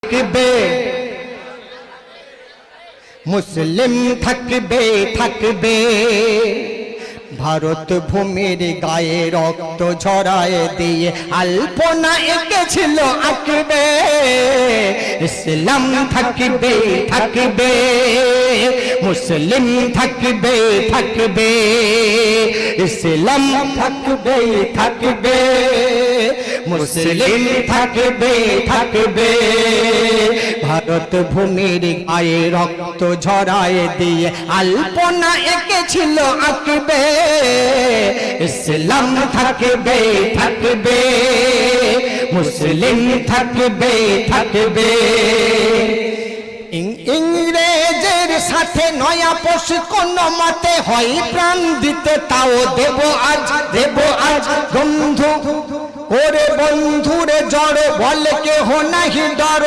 থাকবে, মুসলিম থাকবে থাকবে। ভারত ভূমির গায়ে রক্ত ঝরায় দিয়ে আলপনা এঁকেছিল আঁকবে। ইসলাম থাকবে থাকবে, মুসলিম থাকবে থাকবে। ইসলাম থাকবে থাকবে, মুসলিম থাকবে থাকবে। ভারত ভূমির গায়ে রক্ত ঝরায় দিয়ে আলপনা এঁকেছিল আঁকবে। ইসলাম থাকবে থাকবে, মুসলিম থাকবে থাকবে। ইংরেজের সাথে নয়া পোষ কোন মতে হয় প্রাণ দিতে, তাও দেব আজ দেব আজ। বন্ধু ওরে বন্ধুরে জড় বলে কেহ নাহি ডর।